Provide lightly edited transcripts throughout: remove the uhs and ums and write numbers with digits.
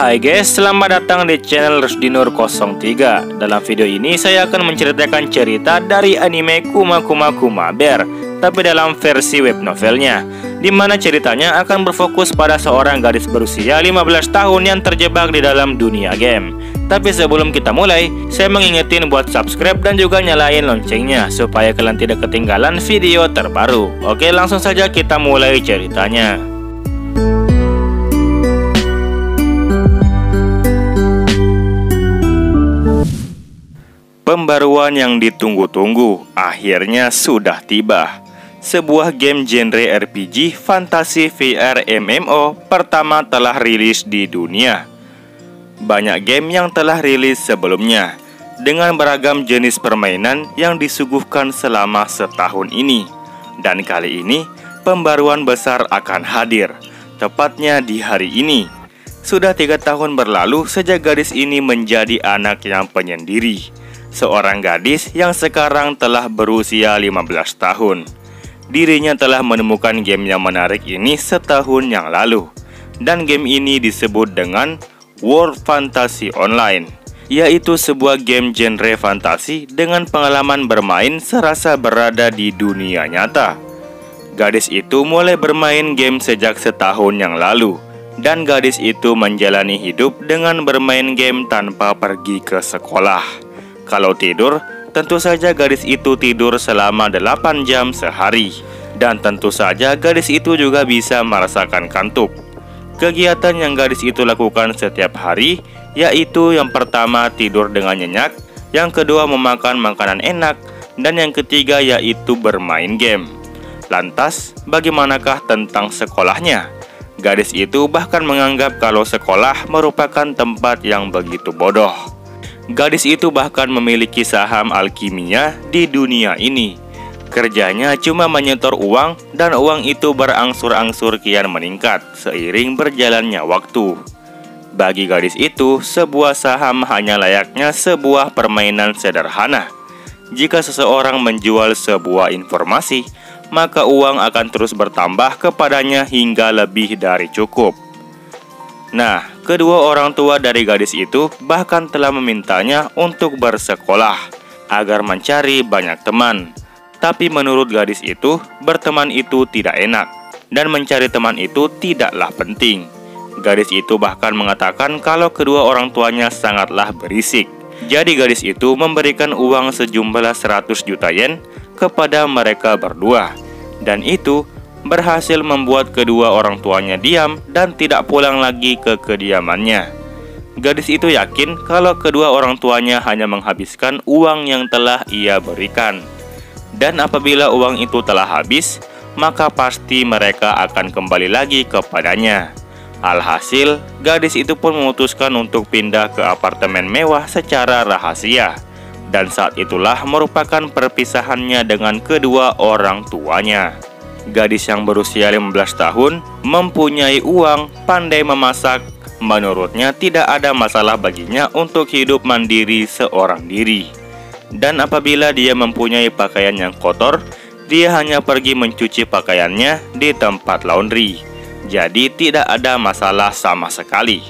Hai guys, selamat datang di channel Rusdinur03. Dalam video ini saya akan menceritakan cerita dari anime Kuma Kuma Kuma Bear, tapi dalam versi web novelnya, di mana ceritanya akan berfokus pada seorang gadis berusia 15 tahun yang terjebak di dalam dunia game. Tapi sebelum kita mulai, saya mengingetin buat subscribe dan juga nyalain loncengnya supaya kalian tidak ketinggalan video terbaru. Oke, langsung saja kita mulai ceritanya. Pembaruan yang ditunggu-tunggu akhirnya sudah tiba. Sebuah game genre RPG fantasi VR MMO pertama telah rilis di dunia. Banyak game yang telah rilis sebelumnya dengan beragam jenis permainan yang disuguhkan selama setahun ini. Dan kali ini pembaruan besar akan hadir, tepatnya di hari ini. Sudah 3 tahun berlalu sejak gadis ini menjadi anak yang penyendiri. Seorang gadis yang sekarang telah berusia 15 tahun. Dirinya telah menemukan game yang menarik ini setahun yang lalu. Dan game ini disebut dengan World Fantasy Online, yaitu sebuah game genre fantasi dengan pengalaman bermain serasa berada di dunia nyata. Gadis itu mulai bermain game sejak setahun yang lalu. Dan gadis itu menjalani hidup dengan bermain game tanpa pergi ke sekolah. Kalau tidur, tentu saja gadis itu tidur selama 8 jam sehari. Dan tentu saja gadis itu juga bisa merasakan kantuk. Kegiatan yang gadis itu lakukan setiap hari, yaitu yang pertama tidur dengan nyenyak, yang kedua memakan makanan enak, dan yang ketiga yaitu bermain game. Lantas, bagaimanakah tentang sekolahnya? Gadis itu bahkan menganggap kalau sekolah merupakan tempat yang begitu bodoh. Gadis itu bahkan memiliki saham alkimia di dunia ini. Kerjanya cuma menyetor uang dan uang itu berangsur-angsur kian meningkat seiring berjalannya waktu. Bagi gadis itu, sebuah saham hanya layaknya sebuah permainan sederhana. Jika seseorang menjual sebuah informasi, maka uang akan terus bertambah kepadanya hingga lebih dari cukup. Nah, kedua orang tua dari gadis itu bahkan telah memintanya untuk bersekolah agar mencari banyak teman. Tapi menurut gadis itu, berteman itu tidak enak dan mencari teman itu tidaklah penting. Gadis itu bahkan mengatakan kalau kedua orang tuanya sangatlah berisik. Jadi gadis itu memberikan uang sejumlah 100 juta yen kepada mereka berdua. Dan itu berhasil membuat kedua orang tuanya diam dan tidak pulang lagi ke kediamannya. Gadis itu yakin kalau kedua orang tuanya hanya menghabiskan uang yang telah ia berikan. Dan apabila uang itu telah habis, maka pasti mereka akan kembali lagi kepadanya. Alhasil, gadis itu pun memutuskan untuk pindah ke apartemen mewah secara rahasia. Dan saat itulah merupakan perpisahannya dengan kedua orang tuanya. Gadis yang berusia 15 tahun, mempunyai uang, pandai memasak. Menurutnya tidak ada masalah baginya untuk hidup mandiri seorang diri. Dan apabila dia mempunyai pakaian yang kotor, dia hanya pergi mencuci pakaiannya di tempat laundry. Jadi tidak ada masalah sama sekali.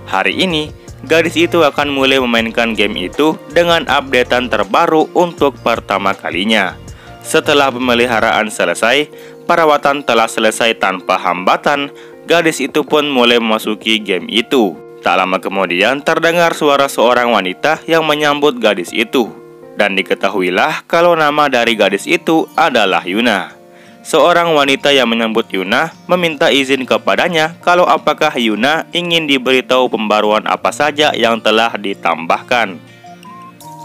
Hari ini, gadis itu akan mulai memainkan game itu dengan updatean terbaru untuk pertama kalinya. Setelah pemeliharaan selesai, perawatan telah selesai tanpa hambatan, gadis itu pun mulai memasuki game itu. Tak lama kemudian terdengar suara seorang wanita yang menyambut gadis itu. Dan diketahuilah kalau nama dari gadis itu adalah Yuna. Seorang wanita yang menyambut Yuna meminta izin kepadanya kalau apakah Yuna ingin diberitahu pembaruan apa saja yang telah ditambahkan.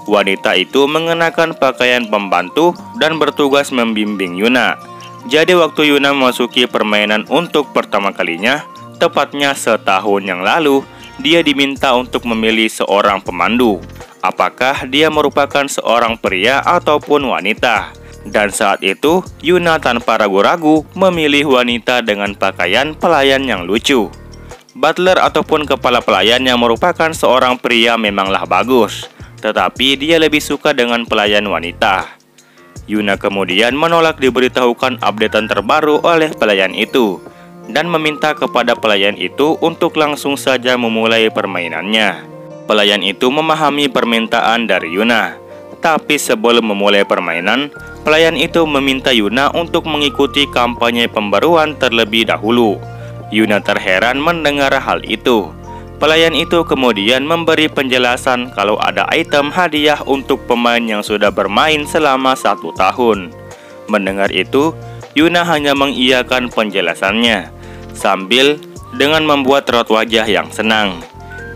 Wanita itu mengenakan pakaian pembantu dan bertugas membimbing Yuna. Jadi waktu Yuna memasuki permainan untuk pertama kalinya, tepatnya setahun yang lalu, dia diminta untuk memilih seorang pemandu. Apakah dia merupakan seorang pria ataupun wanita? Dan saat itu, Yuna tanpa ragu-ragu memilih wanita dengan pakaian pelayan yang lucu. Butler ataupun kepala pelayan yang merupakan seorang pria memanglah bagus, tetapi dia lebih suka dengan pelayan wanita. Yuna kemudian menolak diberitahukan updatean terbaru oleh pelayan itu dan meminta kepada pelayan itu untuk langsung saja memulai permainannya. Pelayan itu memahami permintaan dari Yuna, tapi sebelum memulai permainan, pelayan itu meminta Yuna untuk mengikuti kampanye pembaruan terlebih dahulu. Yuna terheran mendengar hal itu. Pelayan itu kemudian memberi penjelasan kalau ada item hadiah untuk pemain yang sudah bermain selama 1 tahun. Mendengar itu, Yuna hanya mengiyakan penjelasannya, sambil dengan membuat raut wajah yang senang.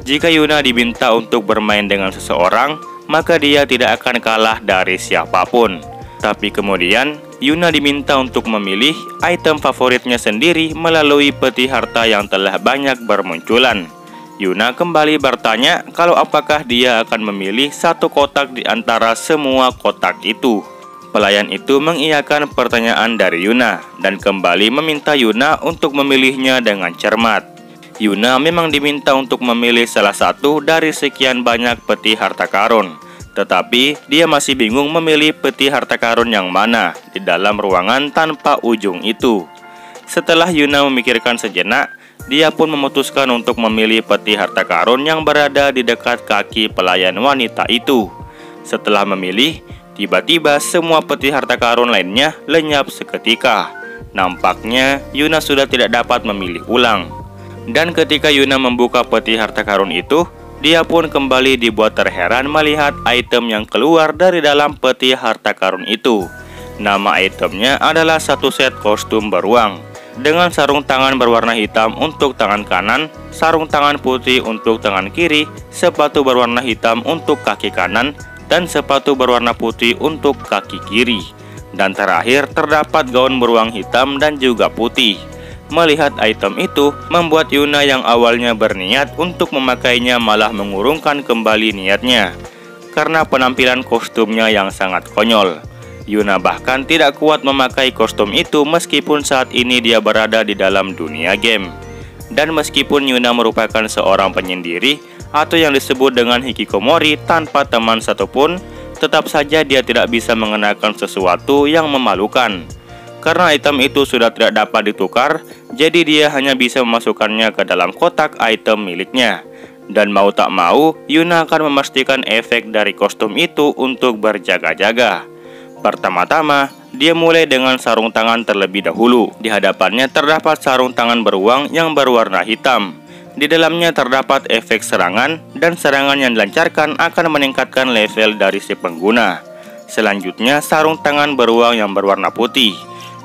Jika Yuna diminta untuk bermain dengan seseorang, maka dia tidak akan kalah dari siapapun. Tapi kemudian, Yuna diminta untuk memilih item favoritnya sendiri melalui peti harta yang telah banyak bermunculan. Yuna kembali bertanya kalau apakah dia akan memilih 1 kotak di antara semua kotak itu. Pelayan itu mengiyakan pertanyaan dari Yuna dan kembali meminta Yuna untuk memilihnya dengan cermat. Yuna memang diminta untuk memilih salah satu dari sekian banyak peti harta karun, tetapi dia masih bingung memilih peti harta karun yang mana di dalam ruangan tanpa ujung itu. Setelah Yuna memikirkan sejenak, dia pun memutuskan untuk memilih peti harta karun yang berada di dekat kaki pelayan wanita itu. Setelah memilih, tiba-tiba semua peti harta karun lainnya lenyap seketika. Nampaknya Yuna sudah tidak dapat memilih ulang. Dan ketika Yuna membuka peti harta karun itu, dia pun kembali dibuat terheran melihat item yang keluar dari dalam peti harta karun itu. Nama itemnya adalah 1 set kostum beruang, dengan sarung tangan berwarna hitam untuk tangan kanan, sarung tangan putih untuk tangan kiri, sepatu berwarna hitam untuk kaki kanan, dan sepatu berwarna putih untuk kaki kiri. Dan terakhir terdapat gaun beruang hitam dan juga putih. Melihat item itu, membuat Yuna yang awalnya berniat untuk memakainya malah mengurungkan kembali niatnya, karena penampilan kostumnya yang sangat konyol. Yuna bahkan tidak kuat memakai kostum itu meskipun saat ini dia berada di dalam dunia game. Dan meskipun Yuna merupakan seorang penyendiri atau yang disebut dengan hikikomori tanpa teman satupun, tetap saja dia tidak bisa mengenakan sesuatu yang memalukan. Karena item itu sudah tidak dapat ditukar, jadi dia hanya bisa memasukkannya ke dalam kotak item miliknya. Dan mau tak mau, Yuna akan memastikan efek dari kostum itu untuk berjaga-jaga. Pertama-tama, dia mulai dengan sarung tangan terlebih dahulu. Di hadapannya terdapat sarung tangan beruang yang berwarna hitam. Di dalamnya terdapat efek serangan, dan serangan yang dilancarkan akan meningkatkan level dari si pengguna. Selanjutnya, sarung tangan beruang yang berwarna putih.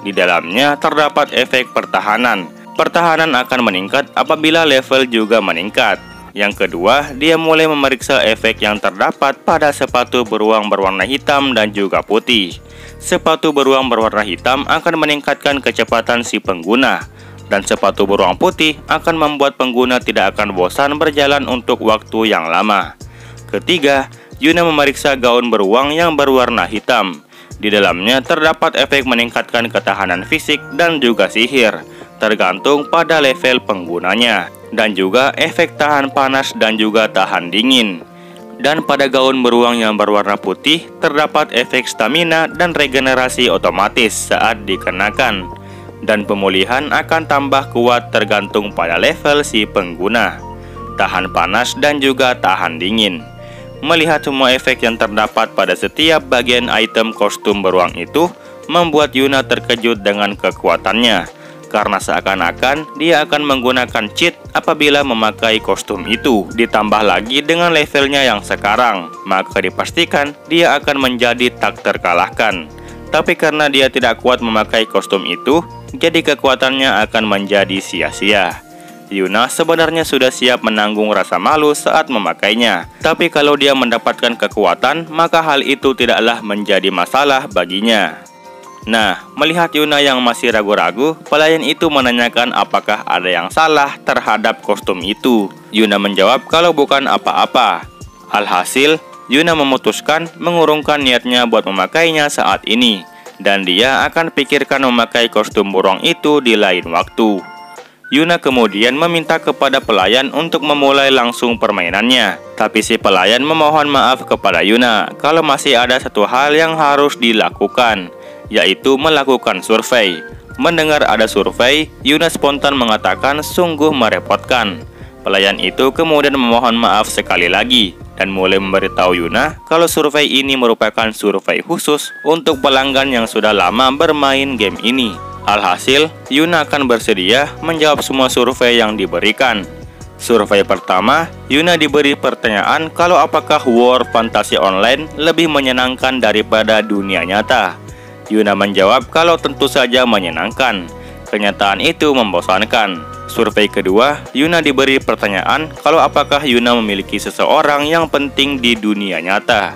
Di dalamnya terdapat efek pertahanan. Pertahanan akan meningkat apabila level juga meningkat. Yang kedua, dia mulai memeriksa efek yang terdapat pada sepatu beruang berwarna hitam dan juga putih. Sepatu beruang berwarna hitam akan meningkatkan kecepatan si pengguna, dan sepatu beruang putih akan membuat pengguna tidak akan bosan berjalan untuk waktu yang lama. Ketiga, Yuna memeriksa gaun beruang yang berwarna hitam. Di dalamnya terdapat efek meningkatkan ketahanan fisik dan juga sihir, tergantung pada level penggunanya, dan juga efek tahan panas dan juga tahan dingin. Dan pada gaun beruang yang berwarna putih terdapat efek stamina dan regenerasi otomatis saat dikenakan, dan pemulihan akan tambah kuat tergantung pada level si pengguna, tahan panas dan juga tahan dingin. Melihat semua efek yang terdapat pada setiap bagian item kostum beruang itu membuat Yuna terkejut dengan kekuatannya, karena seakan-akan dia akan menggunakan cheat apabila memakai kostum itu. Ditambah lagi dengan levelnya yang sekarang, maka dipastikan dia akan menjadi tak terkalahkan. Tapi karena dia tidak kuat memakai kostum itu, jadi kekuatannya akan menjadi sia-sia. Yuna sebenarnya sudah siap menanggung rasa malu saat memakainya. Tapi kalau dia mendapatkan kekuatan, maka hal itu tidaklah menjadi masalah baginya. Nah, melihat Yuna yang masih ragu-ragu, pelayan itu menanyakan apakah ada yang salah terhadap kostum itu. Yuna menjawab kalau bukan apa-apa. Alhasil, Yuna memutuskan mengurungkan niatnya buat memakainya saat ini, dan dia akan pikirkan memakai kostum burung itu di lain waktu. Yuna kemudian meminta kepada pelayan untuk memulai langsung permainannya. Tapi si pelayan memohon maaf kepada Yuna kalau masih ada satu hal yang harus dilakukan, yaitu melakukan survei. Mendengar ada survei, Yuna spontan mengatakan sungguh merepotkan. Pelayan itu kemudian memohon maaf sekali lagi dan mulai memberitahu Yuna kalau survei ini merupakan survei khusus untuk pelanggan yang sudah lama bermain game ini. Alhasil, Yuna akan bersedia menjawab semua survei yang diberikan. Survei pertama, Yuna diberi pertanyaan kalau apakah War Fantasy Online lebih menyenangkan daripada dunia nyata. Yuna menjawab kalau tentu saja menyenangkan. Kenyataan itu membosankan. Survei kedua, Yuna diberi pertanyaan kalau apakah Yuna memiliki seseorang yang penting di dunia nyata.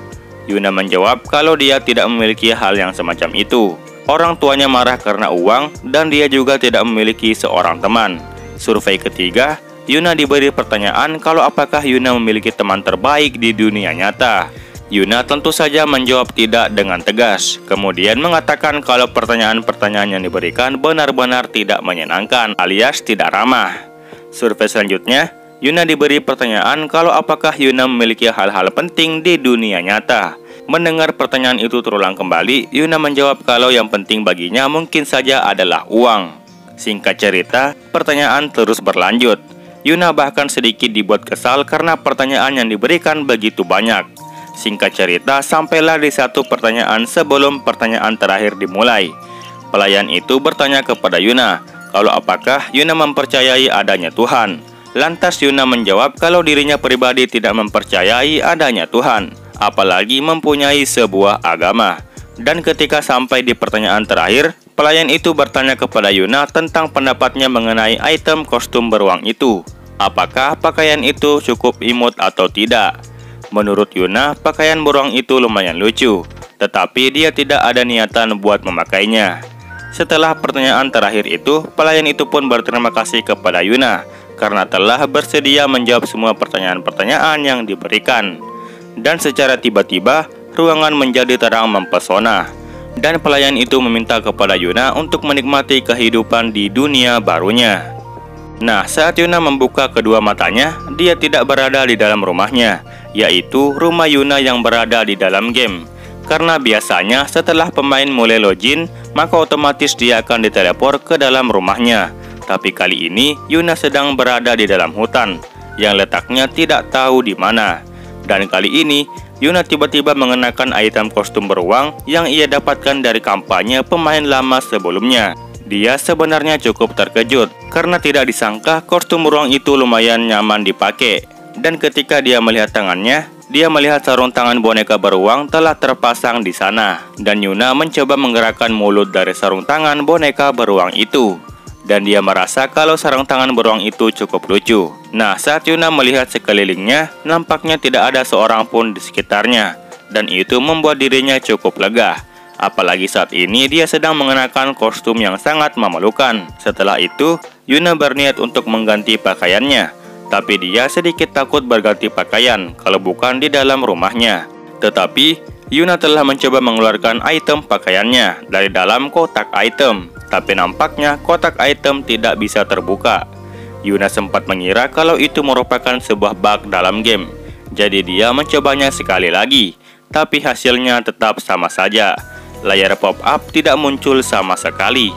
Yuna menjawab kalau dia tidak memiliki hal yang semacam itu. Orang tuanya marah karena uang dan dia juga tidak memiliki seorang teman. Survei ketiga, Yuna diberi pertanyaan kalau apakah Yuna memiliki teman terbaik di dunia nyata. Yuna tentu saja menjawab tidak dengan tegas, kemudian mengatakan kalau pertanyaan-pertanyaan yang diberikan benar-benar tidak menyenangkan alias tidak ramah. Survei selanjutnya, Yuna diberi pertanyaan kalau apakah Yuna memiliki hal-hal penting di dunia nyata. Mendengar pertanyaan itu terulang kembali, Yuna menjawab kalau yang penting baginya mungkin saja adalah uang. Singkat cerita, pertanyaan terus berlanjut. Yuna bahkan sedikit dibuat kesal karena pertanyaan yang diberikan begitu banyak. Singkat cerita, sampailah di satu pertanyaan sebelum pertanyaan terakhir dimulai. Pelayan itu bertanya kepada Yuna kalau apakah Yuna mempercayai adanya Tuhan. Lantas Yuna menjawab kalau dirinya pribadi tidak mempercayai adanya Tuhan, apalagi mempunyai sebuah agama. Dan ketika sampai di pertanyaan terakhir, pelayan itu bertanya kepada Yuna tentang pendapatnya mengenai item kostum beruang itu. Apakah pakaian itu cukup imut atau tidak? Menurut Yuna, pakaian beruang itu lumayan lucu, tetapi dia tidak ada niatan buat memakainya. Setelah pertanyaan terakhir itu, pelayan itu pun berterima kasih kepada Yuna karena telah bersedia menjawab semua pertanyaan-pertanyaan yang diberikan. Dan secara tiba-tiba, ruangan menjadi terang mempesona. Dan pelayan itu meminta kepada Yuna untuk menikmati kehidupan di dunia barunya. Nah, saat Yuna membuka kedua matanya, dia tidak berada di dalam rumahnya, yaitu rumah Yuna yang berada di dalam game. Karena biasanya setelah pemain mulai login, maka otomatis dia akan diteleport ke dalam rumahnya. Tapi kali ini, Yuna sedang berada di dalam hutan, yang letaknya tidak tahu di mana. Dan kali ini, Yuna tiba-tiba mengenakan item kostum beruang yang ia dapatkan dari kampanye pemain lama sebelumnya. Dia sebenarnya cukup terkejut karena tidak disangka kostum beruang itu lumayan nyaman dipakai. Dan ketika dia melihat tangannya, dia melihat sarung tangan boneka beruang telah terpasang di sana. Dan Yuna mencoba menggerakkan mulut dari sarung tangan boneka beruang itu. Dan dia merasa kalau sarung tangan beruang itu cukup lucu. Nah, saat Yuna melihat sekelilingnya, nampaknya tidak ada seorang pun di sekitarnya. Dan itu membuat dirinya cukup lega. Apalagi saat ini dia sedang mengenakan kostum yang sangat memalukan. Setelah itu, Yuna berniat untuk mengganti pakaiannya. Tapi dia sedikit takut berganti pakaian kalau bukan di dalam rumahnya. Tetapi, Yuna telah mencoba mengeluarkan item pakaiannya dari dalam kotak item. Tapi nampaknya kotak item tidak bisa terbuka. Yuna sempat mengira kalau itu merupakan sebuah bug dalam game. Jadi dia mencobanya sekali lagi. Tapi hasilnya tetap sama saja. Layar pop-up tidak muncul sama sekali.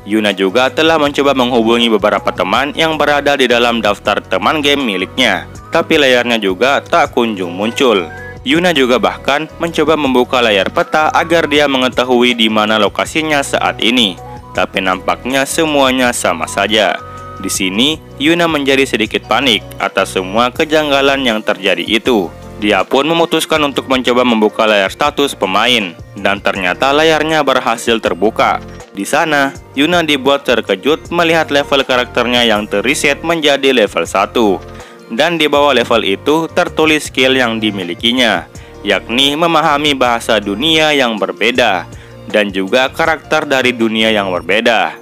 Yuna juga telah mencoba menghubungi beberapa teman yang berada di dalam daftar teman game miliknya. Tapi layarnya juga tak kunjung muncul. Yuna juga bahkan mencoba membuka layar peta agar dia mengetahui di mana lokasinya saat ini. Tapi nampaknya semuanya sama saja. Di sini, Yuna menjadi sedikit panik atas semua kejanggalan yang terjadi itu. Dia pun memutuskan untuk mencoba membuka layar status pemain. Dan ternyata layarnya berhasil terbuka. Di sana, Yuna dibuat terkejut melihat level karakternya yang terreset menjadi level 1. Dan di bawah level itu tertulis skill yang dimilikinya, yakni memahami bahasa dunia yang berbeda dan juga karakter dari dunia yang berbeda.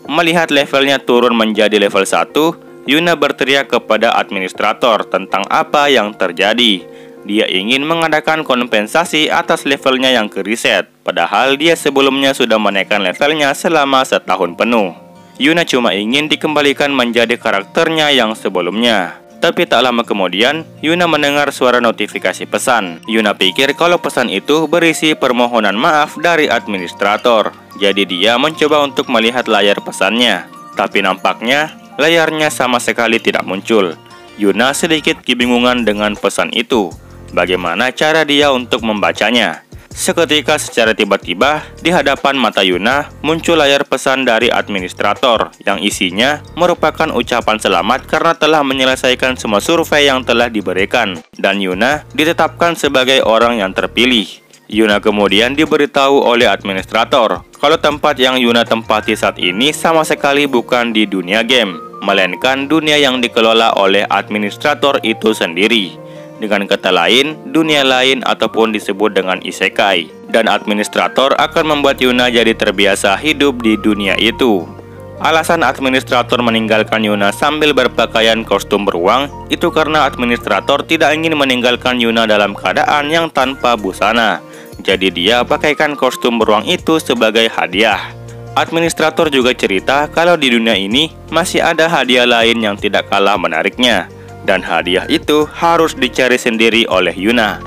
Melihat levelnya turun menjadi level 1, Yuna berteriak kepada administrator tentang apa yang terjadi. Dia ingin mengadakan kompensasi atas levelnya yang kereset, padahal dia sebelumnya sudah menaikkan levelnya selama setahun penuh. Yuna cuma ingin dikembalikan menjadi karakternya yang sebelumnya. Tapi tak lama kemudian, Yuna mendengar suara notifikasi pesan. Yuna pikir kalau pesan itu berisi permohonan maaf dari administrator. Jadi dia mencoba untuk melihat layar pesannya. Tapi nampaknya layarnya sama sekali tidak muncul. Yuna sedikit kebingungan dengan pesan itu. Bagaimana cara dia untuk membacanya? Seketika secara tiba-tiba di hadapan mata Yuna muncul layar pesan dari administrator yang isinya merupakan ucapan selamat karena telah menyelesaikan semua survei yang telah diberikan dan Yuna ditetapkan sebagai orang yang terpilih. Yuna kemudian diberitahu oleh administrator kalau tempat yang Yuna tempati saat ini sama sekali bukan di dunia game, melainkan dunia yang dikelola oleh administrator itu sendiri. Dengan kata lain, dunia lain ataupun disebut dengan isekai. Dan administrator akan membuat Yuna jadi terbiasa hidup di dunia itu. Alasan administrator meninggalkan Yuna sambil berpakaian kostum beruang itu karena administrator tidak ingin meninggalkan Yuna dalam keadaan yang tanpa busana. Jadi dia pakaikan kostum beruang itu sebagai hadiah. Administrator juga cerita kalau di dunia ini masih ada hadiah lain yang tidak kalah menariknya. Dan hadiah itu harus dicari sendiri oleh Yuna.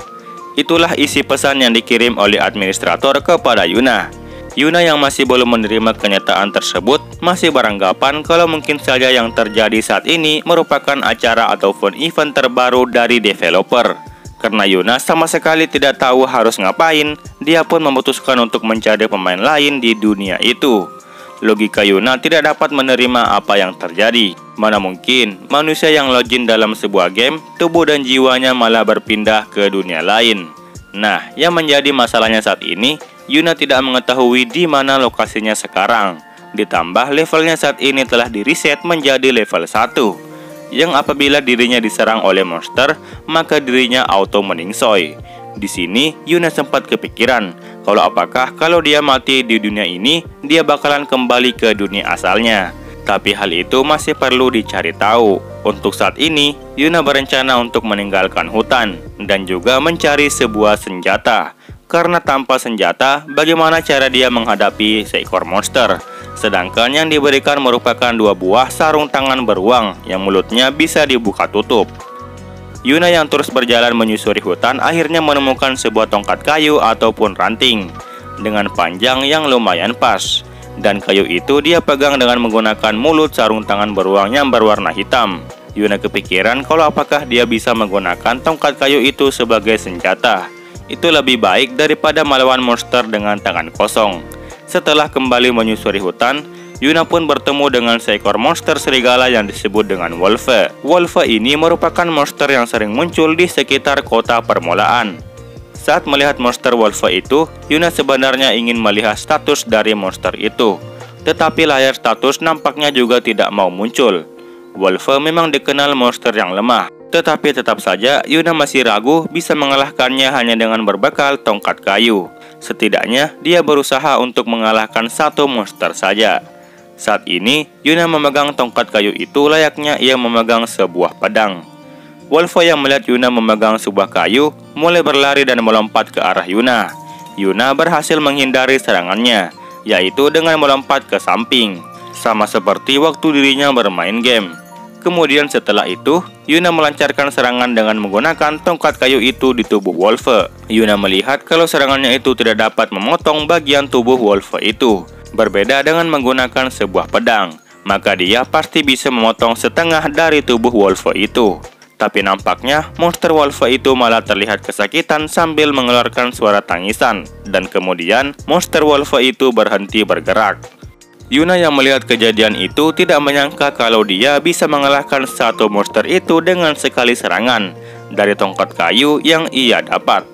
Itulah isi pesan yang dikirim oleh administrator kepada Yuna. Yuna yang masih belum menerima kenyataan tersebut masih beranggapan kalau mungkin saja yang terjadi saat ini merupakan acara ataupun event terbaru dari developer. Karena Yuna sama sekali tidak tahu harus ngapain, dia pun memutuskan untuk mencari pemain lain di dunia itu. Logika Yuna tidak dapat menerima apa yang terjadi. Mana mungkin manusia yang login dalam sebuah game, tubuh dan jiwanya malah berpindah ke dunia lain. Nah, yang menjadi masalahnya saat ini, Yuna tidak mengetahui di mana lokasinya sekarang. Ditambah levelnya saat ini telah di-reset menjadi level 1. Yang apabila dirinya diserang oleh monster, maka dirinya auto meningsoy. Di sini Yuna sempat kepikiran kalau dia mati di dunia ini, dia bakalan kembali ke dunia asalnya. Tapi hal itu masih perlu dicari tahu. Untuk saat ini, Yuna berencana untuk meninggalkan hutan dan juga mencari sebuah senjata. Karena tanpa senjata, bagaimana cara dia menghadapi seekor monster? Sedangkan yang diberikan merupakan 2 buah sarung tangan beruang yang mulutnya bisa dibuka tutup. Yuna yang terus berjalan menyusuri hutan akhirnya menemukan sebuah tongkat kayu ataupun ranting dengan panjang yang lumayan pas. Dan kayu itu dia pegang dengan menggunakan mulut sarung tangan beruang yang berwarna hitam. Yuna kepikiran kalau apakah dia bisa menggunakan tongkat kayu itu sebagai senjata. Itu lebih baik daripada melawan monster dengan tangan kosong. Setelah kembali menyusuri hutan, Yuna pun bertemu dengan seekor monster serigala yang disebut dengan Wolfe. Wolfe ini merupakan monster yang sering muncul di sekitar kota permulaan. Saat melihat monster Wolfe itu, Yuna sebenarnya ingin melihat status dari monster itu. Tetapi layar status nampaknya juga tidak mau muncul. Wolfe memang dikenal monster yang lemah. Tetapi tetap saja Yuna masih ragu bisa mengalahkannya hanya dengan berbekal tongkat kayu. Setidaknya dia berusaha untuk mengalahkan satu monster saja. Saat ini, Yuna memegang tongkat kayu itu layaknya ia memegang sebuah pedang. Wolfe yang melihat Yuna memegang sebuah kayu, mulai berlari dan melompat ke arah Yuna. Yuna berhasil menghindari serangannya, yaitu dengan melompat ke samping, sama seperti waktu dirinya bermain game. Kemudian setelah itu, Yuna melancarkan serangan dengan menggunakan tongkat kayu itu di tubuh Wolfe. Yuna melihat kalau serangannya itu tidak dapat memotong bagian tubuh Wolfe itu. Berbeda dengan menggunakan sebuah pedang, maka dia pasti bisa memotong setengah dari tubuh Wolfe itu. Tapi nampaknya monster Wolfe itu malah terlihat kesakitan sambil mengeluarkan suara tangisan. Dan kemudian monster Wolfe itu berhenti bergerak. Yuna yang melihat kejadian itu tidak menyangka kalau dia bisa mengalahkan satu monster itu dengan sekali serangan dari tongkat kayu yang ia dapat.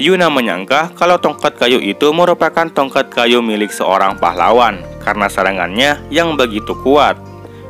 Yuna menyangka kalau tongkat kayu itu merupakan tongkat kayu milik seorang pahlawan karena serangannya yang begitu kuat.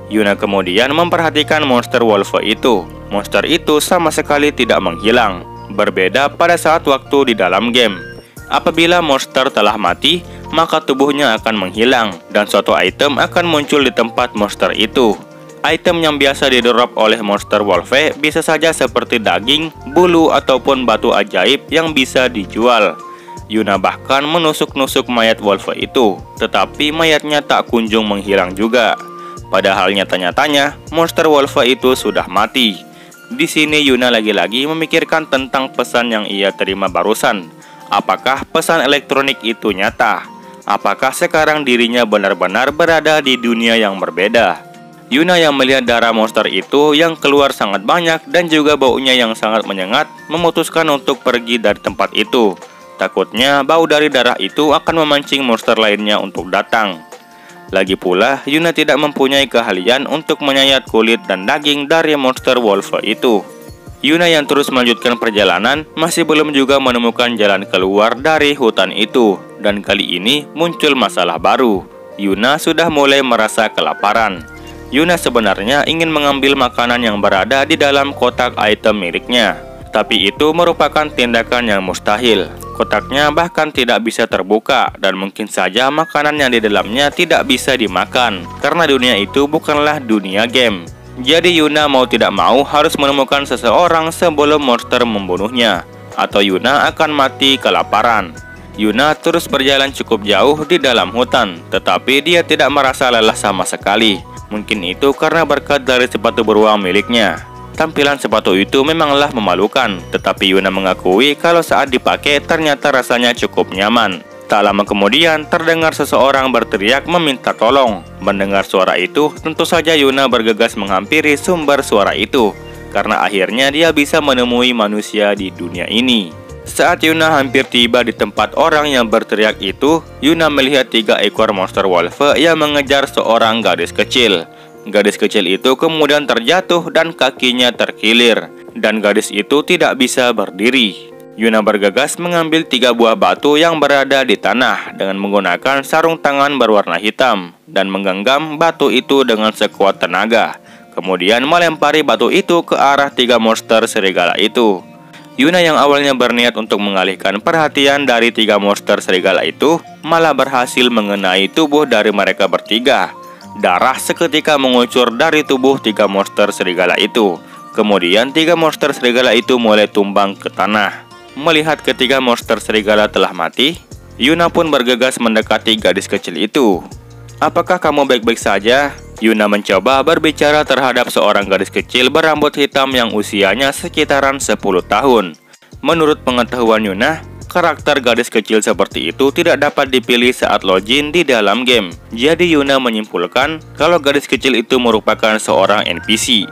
Yuna kemudian memperhatikan monster Wolfe itu. Monster itu sama sekali tidak menghilang. Berbeda pada saat waktu di dalam game. Apabila monster telah mati, maka tubuhnya akan menghilang dan suatu item akan muncul di tempat monster itu. Item yang biasa didrop oleh monster Wolfe bisa saja seperti daging, bulu, ataupun batu ajaib yang bisa dijual. Yuna bahkan menusuk-nusuk mayat Wolfe itu, tetapi mayatnya tak kunjung menghilang juga. Padahal nyata-nyatanya monster Wolfe itu sudah mati. Di sini Yuna lagi-lagi memikirkan tentang pesan yang ia terima barusan. Apakah pesan elektronik itu nyata? Apakah sekarang dirinya benar-benar berada di dunia yang berbeda? Yuna yang melihat darah monster itu yang keluar sangat banyak dan juga baunya yang sangat menyengat, memutuskan untuk pergi dari tempat itu. Takutnya bau dari darah itu akan memancing monster lainnya untuk datang. Lagi pula, Yuna tidak mempunyai keahlian untuk menyayat kulit dan daging dari monster Wolfe itu. Yuna yang terus melanjutkan perjalanan masih belum juga menemukan jalan keluar dari hutan itu. Dan kali ini muncul masalah baru. Yuna sudah mulai merasa kelaparan. Yuna sebenarnya ingin mengambil makanan yang berada di dalam kotak item miliknya. Tapi itu merupakan tindakan yang mustahil. Kotaknya bahkan tidak bisa terbuka dan mungkin saja makanan yang di dalamnya tidak bisa dimakan. Karena dunia itu bukanlah dunia game. Jadi Yuna mau tidak mau harus menemukan seseorang sebelum monster membunuhnya. Atau Yuna akan mati kelaparan. Yuna terus berjalan cukup jauh di dalam hutan. Tetapi dia tidak merasa lelah sama sekali. Mungkin itu karena berkat dari sepatu beruang miliknya. Tampilan sepatu itu memanglah memalukan, tetapi Yuna mengakui kalau saat dipakai ternyata rasanya cukup nyaman. Tak lama kemudian terdengar seseorang berteriak meminta tolong. Mendengar suara itu, tentu saja Yuna bergegas menghampiri sumber suara itu, karena akhirnya dia bisa menemui manusia di dunia ini. Saat Yuna hampir tiba di tempat orang yang berteriak itu, Yuna melihat 3 ekor monster Wolfe yang mengejar seorang gadis kecil. Gadis kecil itu kemudian terjatuh dan kakinya terkilir, dan gadis itu tidak bisa berdiri. Yuna bergegas mengambil 3 buah batu yang berada di tanah dengan menggunakan sarung tangan berwarna hitam dan menggenggam batu itu dengan sekuat tenaga. Kemudian melempari batu itu ke arah 3 monster serigala itu. Yuna yang awalnya berniat untuk mengalihkan perhatian dari 3 monster serigala itu malah berhasil mengenai tubuh dari mereka bertiga. Darah seketika mengucur dari tubuh 3 monster serigala itu. Kemudian 3 monster serigala itu mulai tumbang ke tanah. Melihat ketiga monster serigala telah mati, Yuna pun bergegas mendekati gadis kecil itu. "Apakah kamu baik-baik saja?" Yuna mencoba berbicara terhadap seorang gadis kecil berambut hitam yang usianya sekitaran 10 tahun. Menurut pengetahuan Yuna, karakter gadis kecil seperti itu tidak dapat dipilih saat login di dalam game. Jadi Yuna menyimpulkan kalau gadis kecil itu merupakan seorang NPC.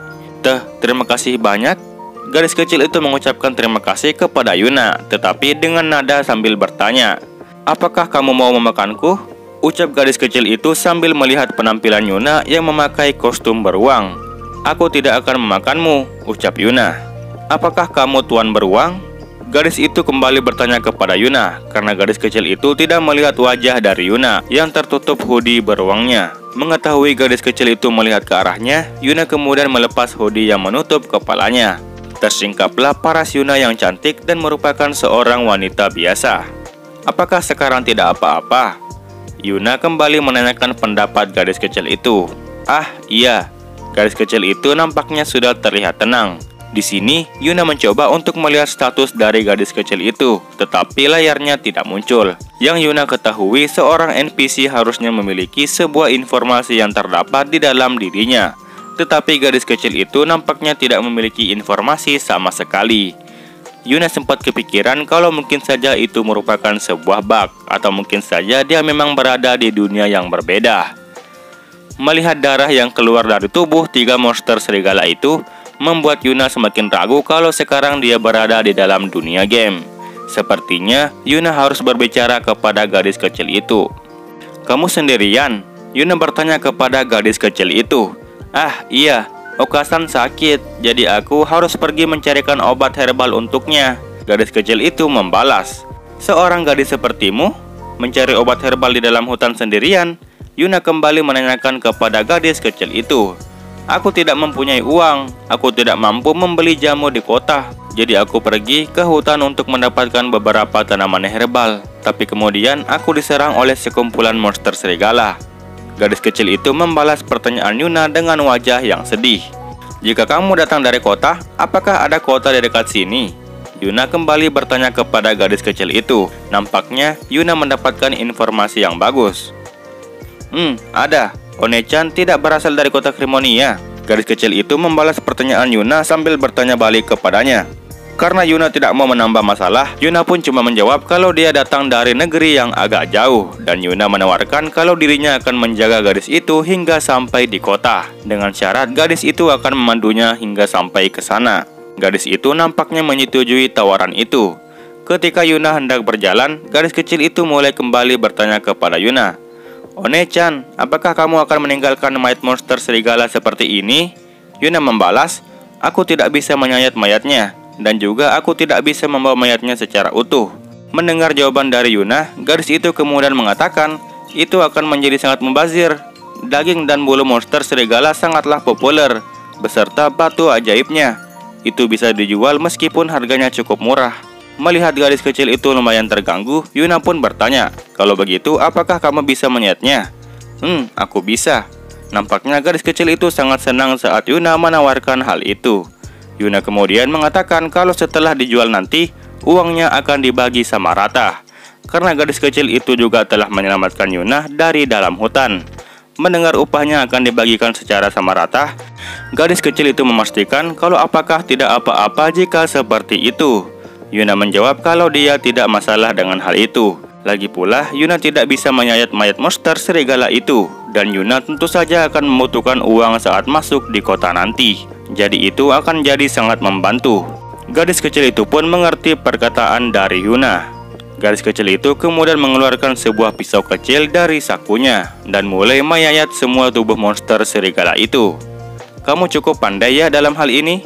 Terima kasih banyak." Gadis kecil itu mengucapkan terima kasih kepada Yuna, tetapi dengan nada sambil bertanya, "Apakah kamu mau memakanku?" Ucap gadis kecil itu sambil melihat penampilan Yuna yang memakai kostum beruang. "Aku tidak akan memakanmu," ucap Yuna. "Apakah kamu Tuan Beruang?" Gadis itu kembali bertanya kepada Yuna, karena gadis kecil itu tidak melihat wajah dari Yuna yang tertutup hoodie beruangnya. Mengetahui gadis kecil itu melihat ke arahnya, Yuna kemudian melepas hoodie yang menutup kepalanya. Tersingkaplah paras Yuna yang cantik dan merupakan seorang wanita biasa. "Apakah sekarang tidak apa-apa?" Yuna kembali menanyakan pendapat gadis kecil itu. Iya. Gadis kecil itu nampaknya sudah terlihat tenang. Di sini, Yuna mencoba untuk melihat status dari gadis kecil itu, tetapi layarnya tidak muncul. Yang Yuna ketahui, seorang NPC harusnya memiliki sebuah informasi yang terdapat di dalam dirinya. Tetapi gadis kecil itu nampaknya tidak memiliki informasi sama sekali. Yuna sempat kepikiran kalau mungkin saja itu merupakan sebuah bug, atau mungkin saja dia memang berada di dunia yang berbeda. Melihat darah yang keluar dari tubuh 3 monster serigala itu, membuat Yuna semakin ragu kalau sekarang dia berada di dalam dunia game. Sepertinya Yuna harus berbicara kepada gadis kecil itu. "Kamu sendirian?" Yuna bertanya kepada gadis kecil itu. Iya. Okasan sakit, jadi aku harus pergi mencarikan obat herbal untuknya." Gadis kecil itu membalas, "Seorang gadis sepertimu mencari obat herbal di dalam hutan sendirian?" Yuna kembali menanyakan kepada gadis kecil itu. "Aku tidak mempunyai uang, aku tidak mampu membeli jamu di kota. Jadi aku pergi ke hutan untuk mendapatkan beberapa tanaman herbal. Tapi kemudian aku diserang oleh sekumpulan monster serigala." Gadis kecil itu membalas pertanyaan Yuna dengan wajah yang sedih. "Jika kamu datang dari kota, apakah ada kota di dekat sini?" Yuna kembali bertanya kepada gadis kecil itu. Nampaknya Yuna mendapatkan informasi yang bagus. Ada. One-chan tidak berasal dari kota Krimonia. Gadis kecil itu membalas pertanyaan Yuna sambil bertanya balik kepadanya. Karena Yuna tidak mau menambah masalah, Yuna pun cuma menjawab kalau dia datang dari negeri yang agak jauh. Dan Yuna menawarkan kalau dirinya akan menjaga gadis itu hingga sampai di kota. Dengan syarat gadis itu akan memandunya hingga sampai ke sana. Gadis itu nampaknya menyetujui tawaran itu. Ketika Yuna hendak berjalan, gadis kecil itu mulai kembali bertanya kepada Yuna. One-chan, apakah kamu akan meninggalkan mayat monster serigala seperti ini? Yuna membalas, aku tidak bisa menyayat mayatnya. Dan juga aku tidak bisa membawa mayatnya secara utuh. Mendengar jawaban dari Yuna, gadis itu kemudian mengatakan, itu akan menjadi sangat mubazir. Daging dan bulu monster serigala sangatlah populer, beserta batu ajaibnya. Itu bisa dijual meskipun harganya cukup murah. Melihat gadis kecil itu lumayan terganggu, Yuna pun bertanya, kalau begitu apakah kamu bisa menyayatnya? Aku bisa. Nampaknya gadis kecil itu sangat senang saat Yuna menawarkan hal itu. Yuna kemudian mengatakan kalau setelah dijual nanti, uangnya akan dibagi sama rata. Karena gadis kecil itu juga telah menyelamatkan Yuna dari dalam hutan. Mendengar upahnya akan dibagikan secara sama rata, gadis kecil itu memastikan kalau apakah tidak apa-apa jika seperti itu. Yuna menjawab kalau dia tidak masalah dengan hal itu. Lagi pula, Yuna tidak bisa menyayat mayat monster serigala itu. Dan Yuna tentu saja akan membutuhkan uang saat masuk di kota nanti. Jadi itu akan jadi sangat membantu. Gadis kecil itu pun mengerti perkataan dari Yuna. Gadis kecil itu kemudian mengeluarkan sebuah pisau kecil dari sakunya dan mulai menyayat semua tubuh monster serigala itu. Kamu cukup pandai ya dalam hal ini?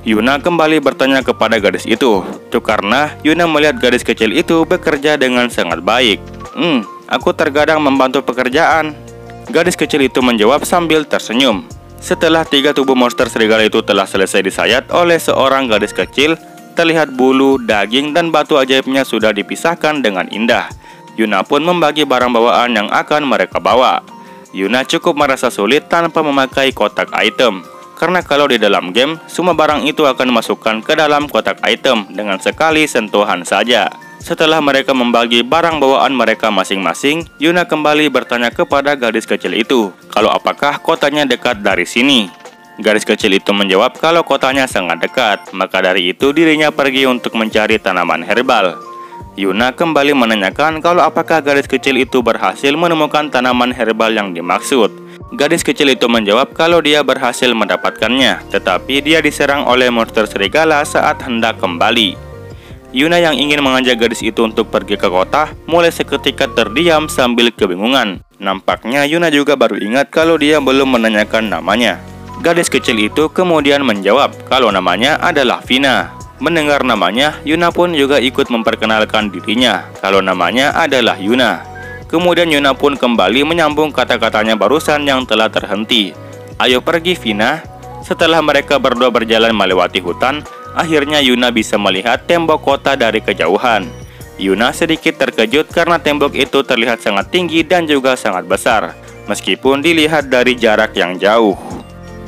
Yuna kembali bertanya kepada gadis itu. Itu karena Yuna melihat gadis kecil itu bekerja dengan sangat baik. Aku terkadang membantu pekerjaan. Gadis kecil itu menjawab sambil tersenyum. Setelah 3 tubuh monster serigala itu telah selesai disayat oleh seorang gadis kecil, terlihat bulu, daging, dan batu ajaibnya sudah dipisahkan dengan indah. Yuna pun membagi barang bawaan yang akan mereka bawa. Yuna cukup merasa sulit tanpa memakai kotak item. Karena kalau di dalam game, semua barang itu akan dimasukkan ke dalam kotak item dengan sekali sentuhan saja. Setelah mereka membagi barang bawaan mereka masing-masing, Yuna kembali bertanya kepada gadis kecil itu, kalau apakah kotanya dekat dari sini. Gadis kecil itu menjawab kalau kotanya sangat dekat, maka dari itu dirinya pergi untuk mencari tanaman herbal. Yuna kembali menanyakan kalau apakah gadis kecil itu berhasil menemukan tanaman herbal yang dimaksud. Gadis kecil itu menjawab kalau dia berhasil mendapatkannya, tetapi dia diserang oleh monster serigala saat hendak kembali. Yuna yang ingin mengajak gadis itu untuk pergi ke kota, mulai seketika terdiam sambil kebingungan. Nampaknya Yuna juga baru ingat kalau dia belum menanyakan namanya. Gadis kecil itu kemudian menjawab kalau namanya adalah Vina. Mendengar namanya, Yuna pun juga ikut memperkenalkan dirinya kalau namanya adalah Yuna. Kemudian Yuna pun kembali menyambung kata-katanya barusan yang telah terhenti. Ayo pergi Vina. Setelah mereka berdua berjalan melewati hutan, akhirnya Yuna bisa melihat tembok kota dari kejauhan. Yuna sedikit terkejut karena tembok itu terlihat sangat tinggi dan juga sangat besar, meskipun dilihat dari jarak yang jauh.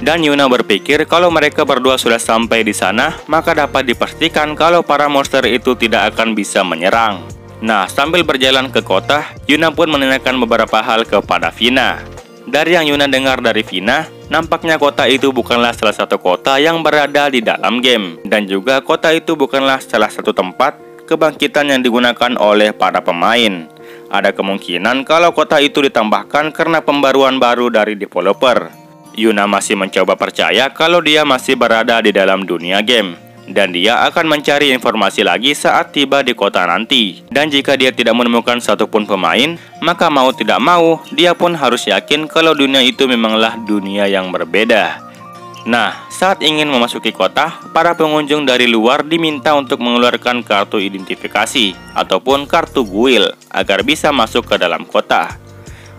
Dan Yuna berpikir kalau mereka berdua sudah sampai di sana, maka dapat dipastikan kalau para monster itu tidak akan bisa menyerang. Nah, sambil berjalan ke kota, Yuna pun menanyakan beberapa hal kepada Vina. Dari yang Yuna dengar dari Vina, nampaknya kota itu bukanlah salah satu kota yang berada di dalam game. Dan juga kota itu bukanlah salah satu tempat kebangkitan yang digunakan oleh para pemain. Ada kemungkinan kalau kota itu ditambahkan karena pembaruan baru dari developer. Yuna masih mencoba percaya kalau dia masih berada di dalam dunia game. Dan dia akan mencari informasi lagi saat tiba di kota nanti. Dan jika dia tidak menemukan satupun pemain, maka mau tidak mau, dia pun harus yakin kalau dunia itu memanglah dunia yang berbeda. Nah, saat ingin memasuki kota, para pengunjung dari luar diminta untuk mengeluarkan kartu identifikasi ataupun kartu guil agar bisa masuk ke dalam kota.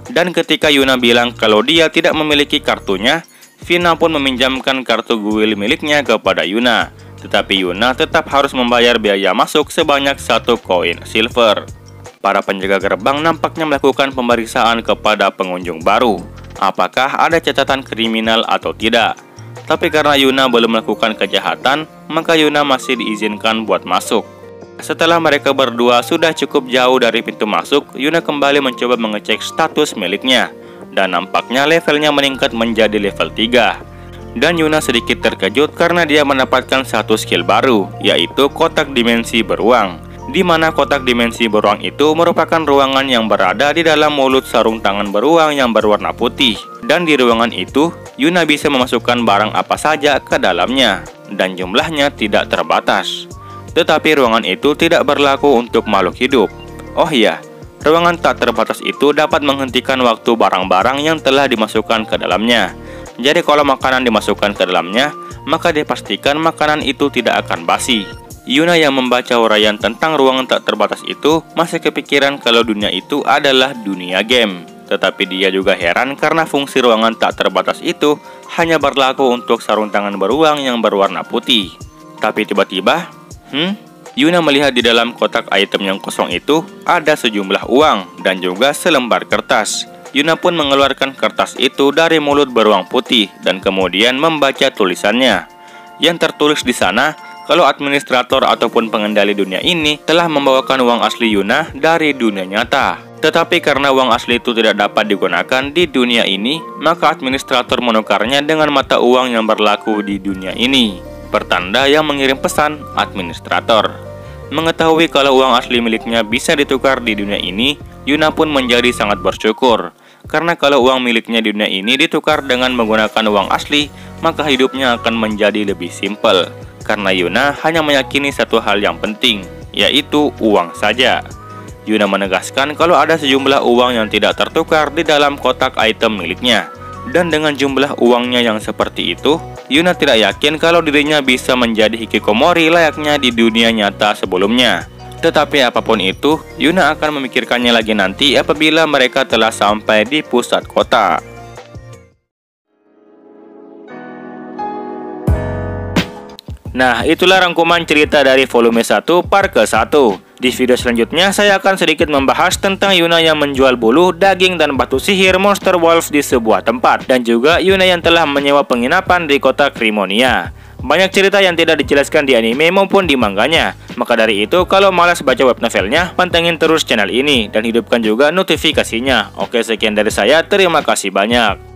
Dan ketika Yuna bilang kalau dia tidak memiliki kartunya, Vina pun meminjamkan kartu guil miliknya kepada Yuna. Tetapi Yuna tetap harus membayar biaya masuk sebanyak 1 koin silver. Para penjaga gerbang nampaknya melakukan pemeriksaan kepada pengunjung baru. Apakah ada catatan kriminal atau tidak? Tapi karena Yuna belum melakukan kejahatan, maka Yuna masih diizinkan buat masuk. Setelah mereka berdua sudah cukup jauh dari pintu masuk, Yuna kembali mencoba mengecek status miliknya. dan nampaknya levelnya meningkat menjadi level 3. Dan Yuna sedikit terkejut karena dia mendapatkan satu skill baru, yaitu kotak dimensi beruang, di mana kotak dimensi beruang itu merupakan ruangan yang berada di dalam mulut sarung tangan beruang yang berwarna putih. Dan di ruangan itu, Yuna bisa memasukkan barang apa saja ke dalamnya, dan jumlahnya tidak terbatas. Tetapi ruangan itu tidak berlaku untuk makhluk hidup. Oh iya, ruangan tak terbatas itu dapat menghentikan waktu barang-barang yang telah dimasukkan ke dalamnya. Jadi kalau makanan dimasukkan ke dalamnya, maka dipastikan makanan itu tidak akan basi. Yuna yang membaca uraian tentang ruangan tak terbatas itu masih kepikiran kalau dunia itu adalah dunia game. Tetapi dia juga heran karena fungsi ruangan tak terbatas itu hanya berlaku untuk sarung tangan beruang yang berwarna putih. Tapi tiba-tiba, Yuna melihat di dalam kotak item yang kosong itu ada sejumlah uang dan juga selembar kertas. Yuna pun mengeluarkan kertas itu dari mulut beruang putih dan kemudian membaca tulisannya. Yang tertulis di sana, kalau administrator ataupun pengendali dunia ini telah membawakan uang asli Yuna dari dunia nyata. Tetapi karena uang asli itu tidak dapat digunakan di dunia ini, maka administrator menukarnya dengan mata uang yang berlaku di dunia ini. Pertanda yang mengirim pesan administrator. Mengetahui kalau uang asli miliknya bisa ditukar di dunia ini, Yuna pun menjadi sangat bersyukur. Karena kalau uang miliknya di dunia ini ditukar dengan menggunakan uang asli, maka hidupnya akan menjadi lebih simpel. Karena Yuna hanya meyakini satu hal yang penting, yaitu uang saja. Yuna menegaskan kalau ada sejumlah uang yang tidak tertukar di dalam kotak item miliknya. Dan dengan jumlah uangnya yang seperti itu, Yuna tidak yakin kalau dirinya bisa menjadi hikikomori layaknya di dunia nyata sebelumnya. Tetapi apapun itu, Yuna akan memikirkannya lagi nanti apabila mereka telah sampai di pusat kota. Nah, itulah rangkuman cerita dari volume 1 part ke-1. Di video selanjutnya, saya akan sedikit membahas tentang Yuna yang menjual bulu, daging, dan batu sihir Monster Wolf di sebuah tempat. Dan juga Yuna yang telah menyewa penginapan di kota Krimonia. Banyak cerita yang tidak dijelaskan di anime maupun di manganya. Maka dari itu, kalau malas baca web novelnya, pantengin terus channel ini dan hidupkan juga notifikasinya. Oke, sekian dari saya. Terima kasih banyak.